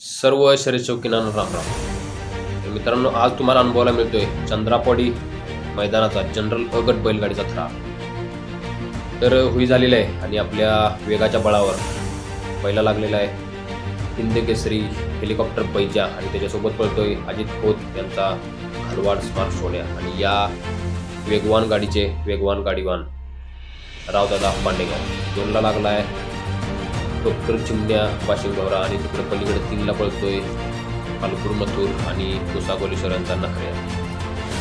सर्व शर्यतशौकीनांना राम राम. तर मित्रांनो, आज तुम्हाला अनुभवायला मिळतोय चंद्रापवाडी मैदानाचा जनरल अ गट बैलगाडीचा थरा. तर हुई झालेला आहे आणि आपल्या वेगाच्या बळावर पहिला लागलेला आहे हिंद केसरी हेलिकॉप्टर बैजा आणि त्याच्यासोबत पळतोय अजित खोत यांचा घालवाड स्मार्ट सोन्या. आणि या वेगवान गाडीचे वेगवान गाडीवान रावदादा पांडेगाव दोनला लागला आहे डॉक्टर चिमण्या वाशिम गौरा. आणि तिकडे पलीकडे तीनला पळतोय पालपूर मथुर आणि तुसा गोलेश्वर यांचा नखऱ्या.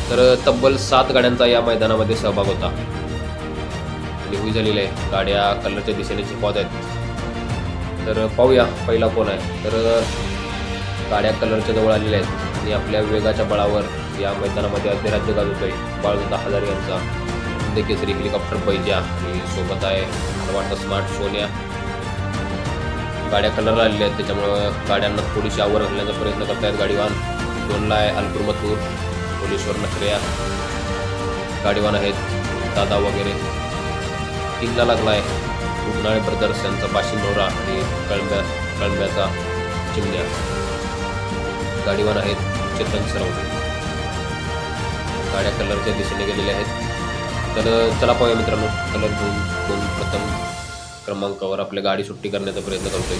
तर तब्बल 7 गाड्यांचा या मैदानामध्ये सहभाग होता आणि हुई झालेले आहे. गाड्या कलरच्या दिशेने झेपावत आहेत. तर पाहूया पहिला कोण आहे. तर गाड्या कलरच्या जवळ आलेल्या आहेत आणि आपल्या वेगाच्या बळावर या मैदानामध्ये अधिराज्य गाजवतोय बाळदादा हजारे यांचा हिंद केसरी हेलिकॉप्टर बैजा आणि सोबत आहे घालवाडचा स्मार्ट सोन्या. गाड्या कलरला आलेल्या आहेत त्याच्यामुळं गाड्यांना थोडीशी आवर घालण्याचा प्रयत्न करतायत गाडीवान. दोनला आहे अलपूर मथूर कोलेश्वर नखऱ्या गाडीवान आहेत दादा वगैरे. तीनला लागला आहे उन्हाळे ब्रदर्स यांचा बाशिम नवरा आणि कळंब्याचा चिमण्या गाडीवान आहेत चेतन सरवणे. गाड्या कलरच्या दिशेने गेलेल्या आहेत. तर चला पाहूया मित्रांनो, कलर घेऊन प्रथम क्रमांकावर आपल्या गाडी सुट्टी करण्याचा प्रयत्न करतोय.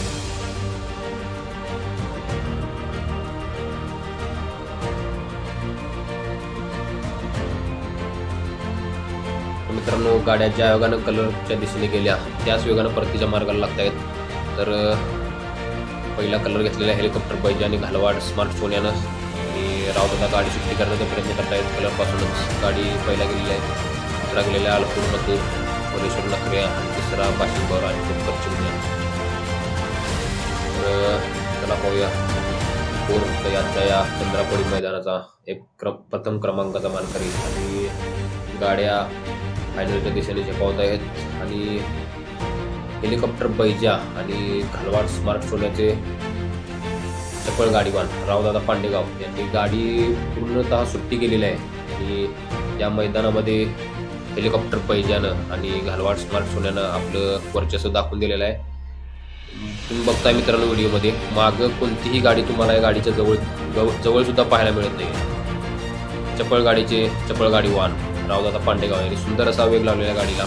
मित्रांनो, गाड्या ज्या वेगानं कलरच्या दिशेने गेल्या त्याच वेगानं परतीच्या मार्गाला लागत आहेत. तर पहिला कलर घेतलेला हेलिकॉप्टर बैजा आणि घालवाड स्मार्ट सोन्यानं आणि रावदादा गाडी सुट्टी करण्याचा प्रयत्न करतायत. कलरपासूनच गाडी पहिला गेलेली आहे. दुसरा गेलेला अलपूर मथूर कोलेश्वर नखऱ्या आणि तिसरा बाशिम गौरा आणि डॉक्टर चिमण्या. तर चला पाहूया कोण यांच्या या चंद्रापवाडी मैदानाचा प्रथम क्रमांकाचा मानकरी. आणि गाड्या फायनलच्या दिशेने झेपावत आहेत आणि हेलिकॉप्टर बैजा आणि घालवाड स्मार्ट सोन्याचे चपळ गाडीवान रावदादा पांडेगाव यांनी गाडी पूर्णतः सुट्टी केलेली आहे. आणि या मैदानामध्ये हेलिकॉप्टर बैजानं आणि घालवाड स्मार्ट सोन्यानं आपलं वर्चस्व दाखवून दिलेलं आहे. तुम्ही बघताय मित्रांनो व्हिडिओमध्ये मागं कोणतीही गाडी तुम्हाला या गाडीच्या जवळ सुद्धा पाहायला मिळत नाही. चपळ गाडीवान रावदादा पांडेगाव यांनी सुंदर असा वेग लावलेल्या गाडीला.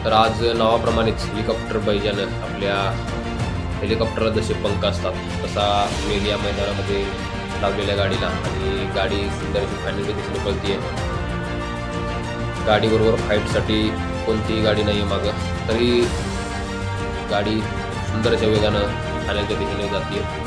तर आज नावाप्रमाणेच हेलिकॉप्टर बैजानं आपल्या हेलिकॉप्टरला जसे पंख असतात तसा वेग या मैदानामध्ये लावलेल्या गाडीला. आणि गाडी सुंदर अशी फायनलच्या दिशेने पळतीये. गाडीबरोबर फाईटसाठी कोणतीही गाडी नाही आहे मागं, तरी गाडी सुंदर अशा वेगानं फायनलच्या दिशेने जाते.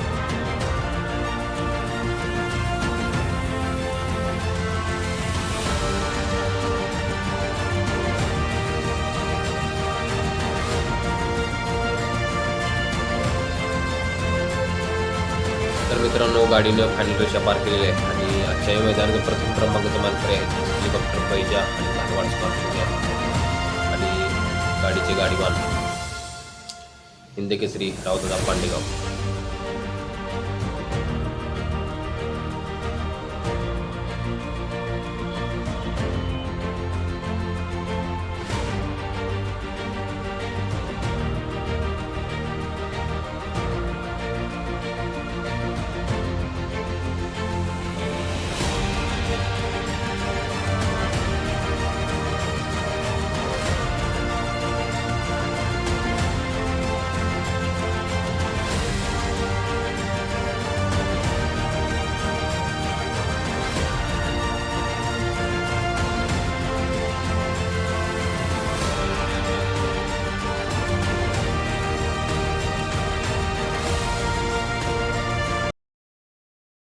तर मित्रांनो, गाडीनं फायनल रेषा पार केलेली आहे आणि आजच्या या मैदानाचं प्रथम क्रमांकाचं मानकरी आहेत हेलिकॉप्टर बैजा आणि घालवाड स्मार्ट सोन्या. आणि गाडीचे गाडीवान हिंद केसरी रावदादा पांडेगाव.